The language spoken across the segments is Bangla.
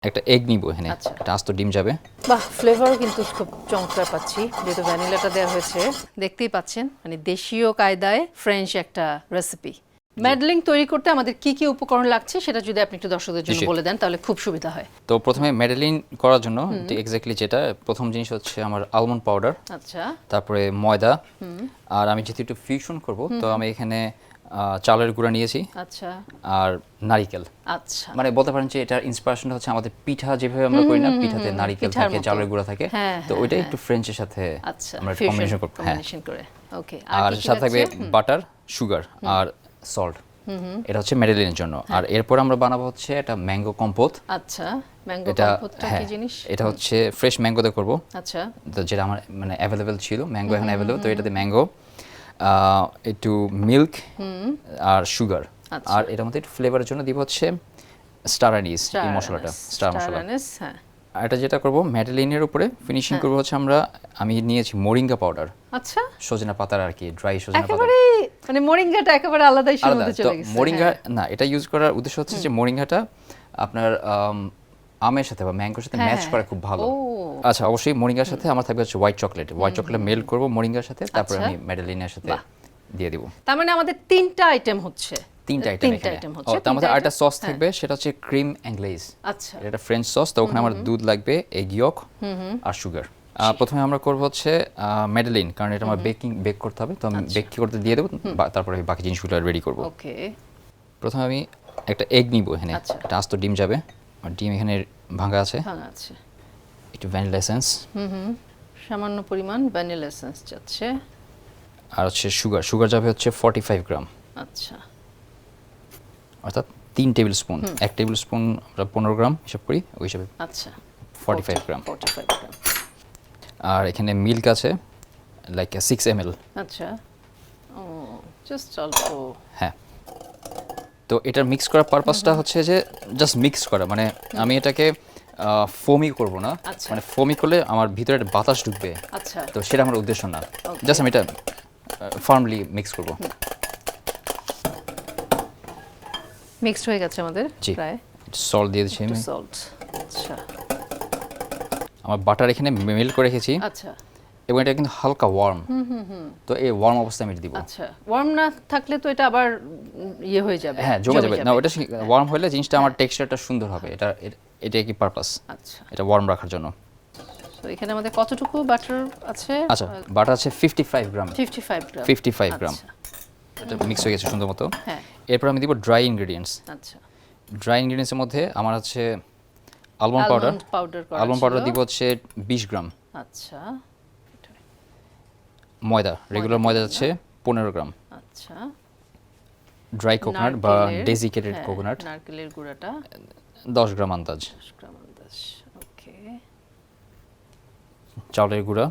একটা এগ নিব এখানে, একটা আস্ত ডিম যাবে। বাহ, ফ্লেভারও কিন্তু খুব চমৎকার পাচ্ছি, যেহেতু ভ্যানিলাটা দেওয়া হয়েছে। দেখতেই পাচ্ছেন মানে দেশীয় কায়দায় ফ্রেঞ্চ একটা রেসিপি। ম্যাডেলিন তৈরি করতে আমাদের কি কি উপকরণ লাগছে সেটা যদি আপনি একটু দর্শকদের জন্য বলে দেন তাহলে খুব সুবিধা হয়। তো প্রথমে ম্যাডেলিন করার জন্য এক্স্যাক্টলি যেটা প্রথম জিনিস হচ্ছে আমার আলমন্ড পাউডার, আচ্ছা, তারপরে ময়দা, আর আমি যেহেতু একটু ফিউশন করব তো আমি এখানে চালের গুঁড়া নিয়েছি, আচ্ছা, আর নারিকেল। আচ্ছা, মানে বলতে পারেন যে এটার ইন্সপিরেশনটা হচ্ছে আমাদের পিঠা যেভাবে আমরা করি না, পিঠাতে নারিকেল থাকে, চালের গুঁড়া থাকে, তো ওইটা একটু ফ্রেঞ্চের সাথে আমরা কম্বিনেশন করব। হ্যাঁ, ওকে। আর সাথে থাকবে বাটার, সুগার আর সল্ট। এটা হচ্ছে ম্যাডেলিনের জন্য। আর এরপর আমরা বানাবো হচ্ছে এটা ম্যাঙ্গো কম্পোত। আচ্ছা, ম্যাঙ্গো কম্পোতটা কি জিনিস? এটা হচ্ছে ফ্রেশ ম্যাঙ্গো দিয়ে করব। আচ্ছা, তো যেটা আমার মানে অ্যাভেলেবেল ছিল, ম্যাঙ্গো এখন অ্যাভেলেবেল, তো এটাতে ম্যাঙ্গো, একটু মিল্ক আর সুগার, আর এটার মধ্যে একটু ফ্লেভারের জন্য দিব হচ্ছে স্টার অ্যানিস, এই মশলাটা, স্টার মশলা। হ্যাঁ। আর এটা যেটা করব ম্যাডেলিনের উপরে ফিনিশিং করব হচ্ছে আমি নিয়েছি মোরিঙ্গা পাউডার। আচ্ছা, সজনা পাতার আর কি, ড্রাই সজনা পাতা। একেবারে মানে মোরিঙ্গাটা একেবারে আলাদাই শুনতে চলে গেছে। মোরিঙ্গা না, এটা ইউজ করার উদ্দেশ্য হচ্ছে যে মোরিঙ্গাটা আপনার আমের সাথে বা ম্যাঙ্গোর সাথে ম্যাচ করে খুব ভালো। আচ্ছা, অবশ্যই মোরিঙ্গার সাথে আমার থাকবে হচ্ছে হোয়াইট চকলেট মেল্ট করব মোরিঙ্গার সাথে, তারপর আমি ম্যাডেলিনের সাথে দিয়ে দিব। তার মানে আমাদের তিনটা আইটেম হচ্ছে। তিনটা আইটেম হচ্ছে। তার মধ্যে আরেকটা সস থাকবে, সেটা হচ্ছে ক্রিম অ্যাংলেজ। আচ্ছা, এটা ফ্রেঞ্চ সস, তো ওখানে আমার দুধ লাগবে, এগ ইয়ক আর সুগার। প্রথমে আমরা করব হচ্ছে ম্যাডেলিন, কারণ এটা আমার বেক করতে হবে, তো আমি বেক করতে দিয়ে দেবো, তারপরে বাকি জিনিসগুলো রেডি করব। ওকে। প্রথমে আমি একটা এগ নিব এখানে, একটা আস্ত ডিম যাবে, আর ডিম এখানে ভাঙা আছে, একটু ভ্যানিলা এসেন্স, সামান্য পরিমাণ ভ্যানিলা এসেন্স যাচ্ছে, আর হচ্ছে সুগার যাবে হচ্ছে 45 গ্রাম। আচ্ছা, অর্থাৎ 3 টেবিল স্পুন, 1 টেবিল স্পুন আমরা 15 গ্রাম হিসাব করি, ওই হিসাবে। আচ্ছা, 45 গ্রাম। 45 গ্রাম। আর এখানে মিল্ক আছে লাইক 6 ml। আচ্ছা, ও জাস্ট অল্প। হ্যাঁ, তো এটার মিক্স করার পারপাসটা হচ্ছে যে জাস্ট মিক্স করা, মানে আমি এটাকে ফোমি করব না, মানে ফোমি করলে আমার ভিতরে একটা বাতাস ঢুকবে, আচ্ছা, তো সেটা আমার উদ্দেশ্য না, জাস্ট আমি এটা ফার্মলি মিক্স করব। মিক্সড হয়ে গেছে আমাদের প্রায়। সল্ট দিয়ে দিচ্ছি আমি। সল্ট, আচ্ছা। আমার বাটার এখানে মেল্ট করে রেখেছি, আচ্ছা, এবং এটা কিন্তু হালকা ওয়ার্ম, তো এই ওয়ার্ম অবস্থায় আমি দিব। আচ্ছা, ওয়ার্ম না থাকলে তো এটা আবার ইয়ে হয়ে যাবে, হ্যাঁ, জমে যাবে না, ওটা ওয়ার্ম হলে জিনিসটা আমার টেক্সচারটা সুন্দর হবে, এটা কি পারপাস। আচ্ছা, এটা ওয়ার্ম রাখার জন্য। তো এখানে আমাদের কতটুকু বাটার আছে? আচ্ছা, বাটার আছে 55 গ্রাম। 55 গ্রাম। এটা মিক্স হয়ে গেছে সুন্দর মতো। হ্যাঁ, এরপর আমি দিব ড্রাই ইনগ্রেডিয়েন্টস। আচ্ছা, ড্রাই ইনগ্রেডিয়েন্টসের মধ্যে আমার আছে আলমন্ড পাউডার দিব হচ্ছে 20 গ্রাম। আচ্ছা, ময়দা, রেগুলার ময়দা যাচ্ছে 15 গ্রাম। আচ্ছা, ড্রাই কোকোনাট বা ডেজিকেটেড কোকোনাট, নারকেলের গুঁড়াটা 10 গ্রাম আন্দাজ। ওকে। চালের গুঁড়া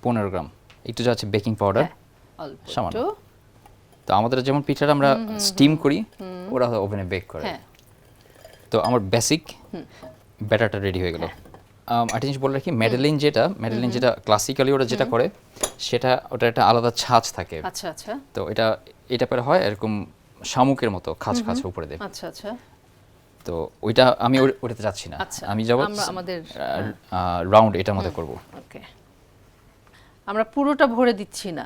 15 গ্রাম। একটু যাচ্ছে বেকিং পাউডার সামান্য। তো আমাদের যেমন পিঠাটা আমরা স্টিম করি, ওরা ওভেনে বেক করে। তো আমার বেসিক ব্যাটারটা রেডি হয়ে গেল। একটা জিনিস বলে রাখি, ম্যাডেলিন যেটা ক্লাসিক্যালি ওরা যেটা করে, ওটা একটা আলাদা ছাঁচ থাকে। আচ্ছা, আচ্ছা। তো এটা পরে হয় এরকম শামুকের মতো খাঁচ উপরে দেয়। আচ্ছা, আচ্ছা। তো আমি ওটাতে যাচ্ছি না, আমি যাব আমাদের রাউন্ড এটার মধ্যে করব। ওকে, আমরা পুরোটা ভরে দিচ্ছি না,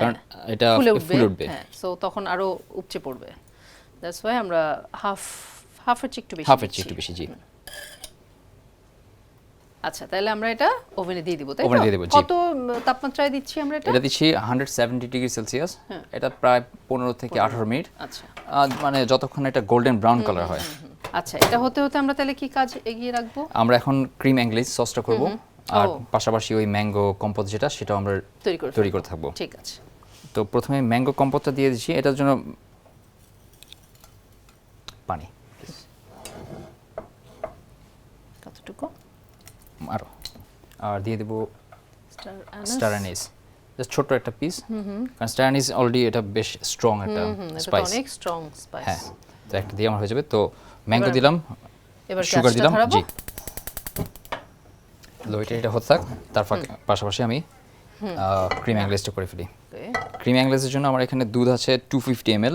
কারণ এটা ফুলে উঠবে, সো তখন আরো উপচে পড়বে। দ্যাটস ওয়াই আমরা হাফ এর চেয়ে একটু বেশি জি। আচ্ছা, তাহলে আমরা এটা ওভেনে দিয়ে দিব, তাই তো? কত তাপমাত্রায় দিচ্ছি আমরা এটা? এটা দিচ্ছি 170 ডিগ্রি সেলসিয়াস। এটা প্রায় 15 থেকে 18 মিনিট। আচ্ছা, মানে যতক্ষণ এটা গোল্ডেন ব্রাউন কালার হয়। আচ্ছা, এটা হতে আমরা তাহলে কি কাজ এগিয়ে রাখবো? আমরা এখন ক্রিম অ্যাংলেজ সসটা করব, আর পাশাপাশি ওই ম্যাঙ্গো কম্পোত সেটাও আমরা তৈরি করে থাকবো। ঠিক আছে। তো প্রথমে ম্যাঙ্গো কম্পোতটা দিয়ে দিচ্ছি, এটার জন্য পানি কতটুকু আর দিয়ে দেব স্টার অ্যানিস, জাস্ট ছোট একটা পিস, কারণ স্টার অ্যানিস অলরেডি এটা বেশ স্ট্রং একটা স্পাইস, অনেক স্ট্রং স্পাইস। হ্যাঁ, তো একটা দিয়ে আমার হয়ে যাবে। তো ম্যাঙ্গো দিলাম, এবার সুগার দিলাম, জি। এটা হতে থাক, তার পাশাপাশি আমি ক্রিম অ্যাংলেজটা করে ফেলি। ক্রিম অ্যাংলেজের জন্য আমার এখানে দুধ আছে 250 ml,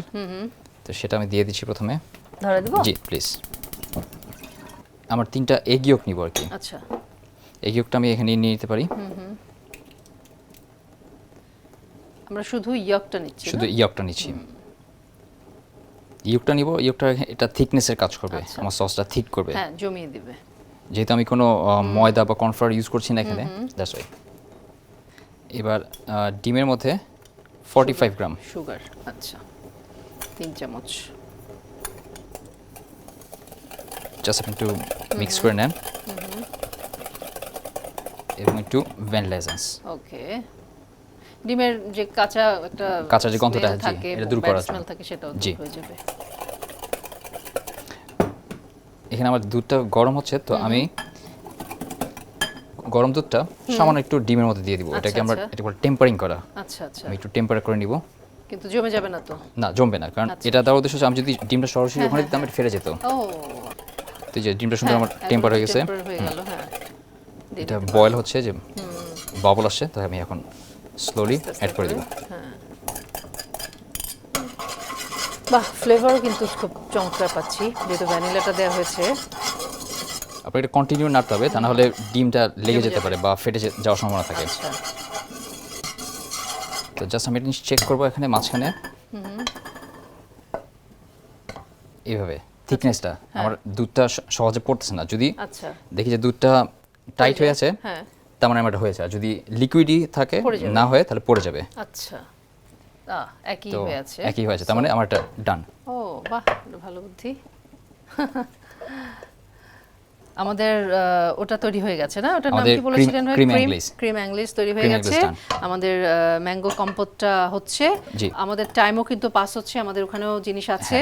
তো সেটা আমি দিয়ে দিচ্ছি প্রথমে। ধরে দেব? জি প্লিজ। আমার 3টা এগ ইয়ক নিব আর কি। আচ্ছা, এগ ইয়কটা আমি এখানে নিয়ে নিতে পারি। আমরা শুধু ইয়কটা নিচ্ছি, শুধু ইয়কটা নিচ্ছি। ইয়কটা নিব, ইয়কটা এটা থিকনেসের কাজ করবে, আমার সসটা থিক করবে। হ্যাঁ, জমিয়ে দিবে। যেহেতু আমি কোনো ময়দা বা কর্নফ্লাওয়ার ইউজ করছি না এখানে, দ্যাটস ওয়াই। এবার ডিমের মধ্যে 45 গ্রাম সুগার। আচ্ছা, 3 চামচ। জাস্ট আপনি একটু মিক্স করে নেন এবং একটু ভ্যানিলা এসেন্স। ওকে, ডিমের যে কাঁচা যে গন্ধটা থাকে, এটা দূর করার জন্য থাকে, সেটাও জি দূর হয়ে যাবে। এখানে আমার দুধটা গরম হচ্ছে, তো আমি গরম দুধটা সামান্য একটু ডিমের মধ্যে দিয়ে দিব। এটাকে আমরা এটা বলে টেম্পারিং করা। আচ্ছা আচ্ছা, আমি একটু টেম্পার করে নিব। কিন্তু জমে যাবে না তো? না, জমবে না, কারণ এটা দেওয়ার উদ্দেশ্য হচ্ছে আমি যদি ডিমটা সরাসরি ওখানে দিতাম এটা ফেটে যেত। ও, তো যে ডিমটা সুন্দর আমার টেম্পার হয়ে গেছে, হ্যাঁ, এটা বয়েল হচ্ছে, যে বাবল আসছে, তো আমি এখন স্লোলি অ্যাড করে দিব। বাহ, ফ্লেভারও কিন্তু খুব চমৎকার পাচ্ছি, যেহেতু ভ্যানিলাটা দেওয়া হয়েছে। আপনাকে এটা কন্টিনিউ নাড়তে হবে, তা না হলে ডিমটা লেগে যেতে পারে বা ফেটে যাওয়ার সম্ভাবনা থাকে। আচ্ছা, তো জাস্ট আমি এটা চেক করবো এখানে মাঝখানে এইভাবে থিকনেসটা। আমার দুধটা সহজে পড়তেছে না, যদি আচ্ছা দেখি যে দুধটা টাইট হয়ে আছে, হ্যাঁ, তার মানে আমার এটা হয়েছে। আর যদি লিকুইডই থাকে না হয় তাহলে পড়ে যাবে। আচ্ছা, একই তো হয়ে আছে, একই হয়েছে, তার মানে আমার এটা ডান। ও বাহ, ভালো বুদ্ধি। আমাদের ওটা তৈরি হয়ে গেছে না? ওটার নাম কি বলেছিলেন? ক্রিম অ্যাংলিশ তৈরি হয়ে গেছে। আমাদের ম্যাঙ্গো কম্পোটটা হচ্ছে। আমাদের টাইমও কিন্তু পাস হচ্ছে, আমাদের ওখানেও জিনিস আছে।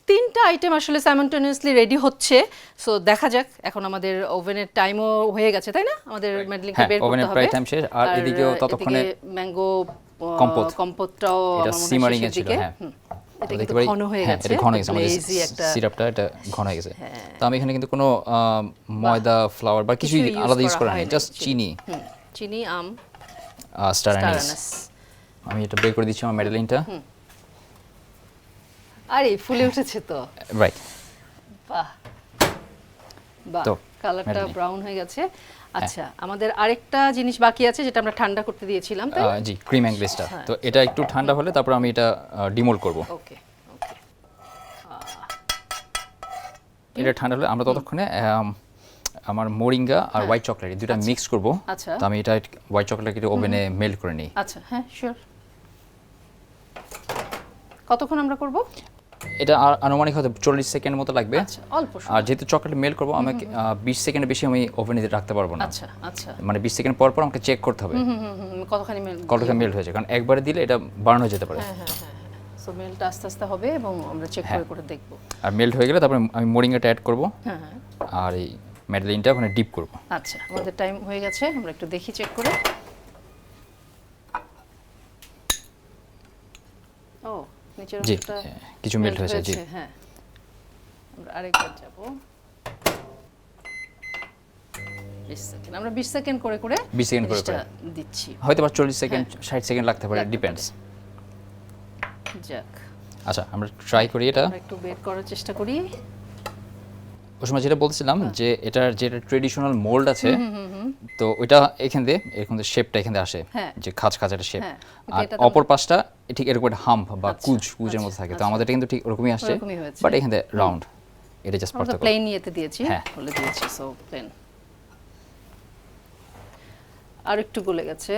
3টা আইটেম আসলে সাইমultaneously রেডি হচ্ছে। সো দেখা যাক, এখন আমাদের ওভেনের টাইমও হয়ে গেছে, তাই না? আমাদের মেডলিনকে বের করতে হবে। ওভেনের প্রায় টাইম শেষ, আর এদিকেও ততক্ষণে ম্যাঙ্গো কম্পোটটাও কম্পোটটাও আমার মনে হয় শেষের দিকে। এটা কিন্তু ঘন হয়ে গেছে, এটা ঘন হয়ে গেছে, আমাদের সিরাপটা এটা ঘন হয়ে গেছে। তো আমি এখানে কিন্তু কোনো ময়দা, ফ্লাওয়ার বা কিছুই আলাদা ইউজ করা হয়নি, জাস্ট চিনি, আম, স্টার অ্যানিস। আমি এটা বের করে দিচ্ছি আমার ম্যাডেলিনটা। আরে ফুলে উঠেছে তো, রাইট। বাহ বাহ, কালারটা ব্রাউন হয়ে গেছে। আচ্ছা, আমাদের আরেকটা জিনিস বাকি আছে, যেটা আমরা ঠান্ডা করতে দিয়েছিলাম, তাই জি, ক্রিম অ্যাংলিশটা। তো এটা একটু ঠান্ডা হলে তারপর আমি এটা ডিমোল্ড করব। ওকে ওকে, এটা ঠান্ডা হলে আমরা ততক্ষণে আমার মোরিঙ্গা আর হোয়াইট চকলেট এই দুটো মিক্স করব। আচ্ছা, তো আমি এটা হোয়াইট চকলেটকে ওভেনে মেল্ট করে নিই। আচ্ছা, হ্যাঁ শিওর। কতক্ষণ আমরা করব এটা? আনুমানিক হয়তো 40 সেকেন্ড মতো লাগবে। আচ্ছা, অল্প সময়। আর যেহেতু চকলেট মেল্ট করব, আমাকে 20 সেকেন্ডের বেশি আমি ওভেনে রাখতে পারবো না। আচ্ছা আচ্ছা, মানে 20 সেকেন্ড পর পর আমাকে চেক করতে হবে কতখানি মেল্ট হয়েছে, কারণ একবারে দিলে এটা বার্ন হয়ে যেতে পারে। হ্যাঁ হ্যাঁ হ্যাঁ, সো মেল্ট আস্তে আস্তে হবে এবং আমরা চেক করে দেখব। আর মেল্ট হয়ে গেলে তারপরে আমি মোরিঙ্গাটা অ্যাড করব, হ্যাঁ হ্যাঁ, আর এই ম্যাডেলিনটা ওখানে ডিপ করব। আচ্ছা, আমাদের টাইম হয়ে গেছে, আমরা একটু দেখি চেক করে। ও, নিচের অংশটা কিছু মেল্ট হয়েছে। জি হ্যাঁ, আমরা আরেকবার যাব। 20 সেকেন্ড, আমরা 20 সেকেন্ড করে করে 20 সেকেন্ড করে দিচ্ছি। হয়তো বা 40 সেকেন্ড 60 সেকেন্ড লাগতে পারে, ডিপেন্ডস। যাক, আচ্ছা, আমরা ট্রাই করি এটা। আমরা একটু বের করার চেষ্টা করি। ওই সময় যেটা বলছিলাম যে এটার যেটা ট্রেডিশনাল মোল্ড আছে, তো ওইটা এখান দিয়ে শেপটা এখান দিয়ে আসে, যে খাঁজ একটা শেপ। আর অপর পাশটা ঠিক এরকম একটা হাম্প বা কুজের মতো থাকে। তো আমাদের এটা কিন্তু ঠিক ওরকমই আসছে, বাট এখান দিয়ে রাউন্ড। এটা জাস্ট পার্থক্য। আমরা প্লেন নিয়েতে দিয়েছি, বলে দিয়েছি, সো প্লেন। আর একটু গলে গেছে।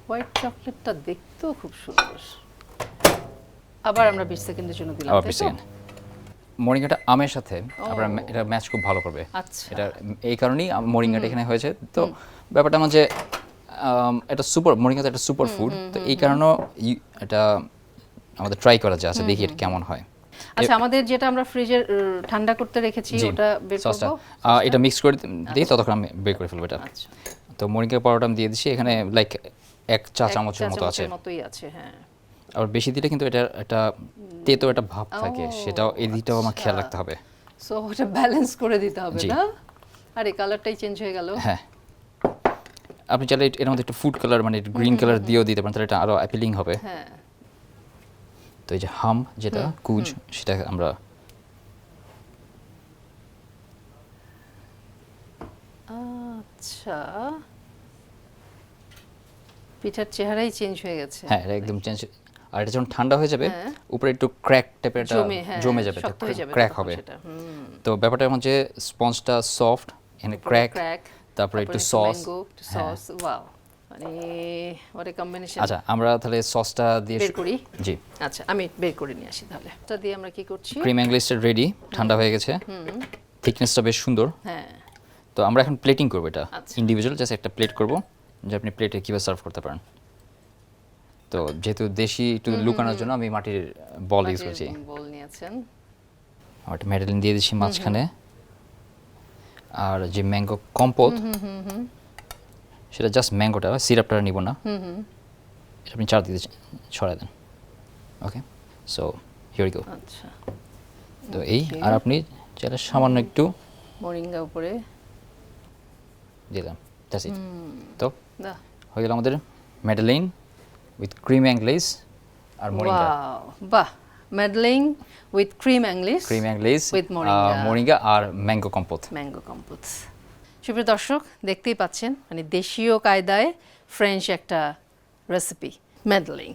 হোয়াইট চকলেটটা দেখতেও খুব সুন্দর। আবার আমরা 20 সেকেন্ডের জন্য দিলাম। 20 সেকেন্ড। মোরিঙ্গাটা আমের সাথে আমরা এটা ম্যাচ খুব ভালো করবে। আচ্ছা, এটা এই কারণেই মোরিঙ্গাটা এখানে হয়েছে। তো ব্যাপারটা মানে যে এটা মোরিঙ্গা তো একটা সুপার ফুড, তো এই কারণেও এটা আমাদের ট্রাই করা যায়। আচ্ছা, দেখি এটা কেমন হয়। আচ্ছা, আমাদের যেটা আমরা ফ্রিজে ঠান্ডা করতে রেখেছি, ওটা বের করব। এটা মিক্স করে দিই, ততক্ষণ আমি বের করে ফেলবো এটা। আচ্ছা, তো মোরিঙ্গা পাউডারটা আমি দিয়ে দিচ্ছি এখানে, লাইক 1 চা চামচের মতো আছে। হ্যাঁ। আর বেশি দিলে কিন্তু এটা একটা তেতো একটা ভাব থাকে, সেটাও এই দিকটাও আমার খেয়াল রাখতে হবে। সো ওটা ব্যালেন্স করে দিতে হবে না? আর এই কালারটাই চেঞ্জ হয়ে গেল। হ্যাঁ, আপনি চাইলে এর মধ্যে একটু ফুড কালার মানে গ্রিন কালার দিয়েও দিতে পারেন, তাহলে এটা আরো অ্যাপিলিং হবে। হ্যাঁ। তো এই যে হাম যেটা কুজ, সেটা আমরা আচ্ছা, পিঠার চেহারাই চেঞ্জ হয়ে গেছে। হ্যাঁ, এটা একদম চেঞ্জ। আর এটা যখন ঠান্ডা হয়ে যাবে উপরে একটু ক্র্যাক টাইপের এটা জমে যাবে, শক্ত হয়ে যাবে, ক্র্যাক হবে। তো ব্যাপারটা এমন যে স্পঞ্জটা সফট, এখানে ক্র্যাক, তারপরে একটু সস। ওয়াও, মানে what a combination। আচ্ছা, আমরা তাহলে সসটা দিয়ে বের করি। জি, আচ্ছা, আমি বের করে নিয়ে আসি তাহলে। এটা দিয়ে আমরা কি করছি? ক্রিম অ্যাংলিসটা রেডি, ঠান্ডা হয়ে গেছে। থিকনেসটা বেশ সুন্দর। হ্যাঁ, তো আমরা এখন প্লেটিং করব এটা আচ্ছা। ইন্ডিভিজুয়াল, জাস্ট একটা প্লেট করব যে আপনি প্লেটে কিভাবে সার্ভ করতে পারেন। তো যেহেতু দেশি একটু লুকানোর জন্য আমি মাটির বল ইউজ করছি। বল নিয়েছেন। আর ম্যাডেলিন দিয়ে দিচ্ছি মাঝখানে। আর যে ম্যাঙ্গো কম্পোট, সেটা জাস্ট ম্যাঙ্গোটা, সিরাপটা নিব না। এটা আপনি চারদিকে ছড়াই দেন। ওকে, সো হিয়ার ইউ গো। আচ্ছা, তো এই, আর আপনি চাইলে সামান্য একটু মোরিঙ্গা উপরে দিলাম, দ্যাটস ইট। তো বাহ, হয়ে গেল আমাদের ম্যাডেলিন উইথ ক্রিম অ্যাংলিস আর মোরিঙ্গা। ওয়াও, বাহ, madeleine with cream anglaise with moringa আর ম্যাঙ্গো কম্পোট। সুপ্রিয় দর্শক, দেখতেই পাচ্ছেন, মানে দেশীয় কায়দায় ফ্রেঞ্চ একটা রেসিপি ম্যাডেলিন।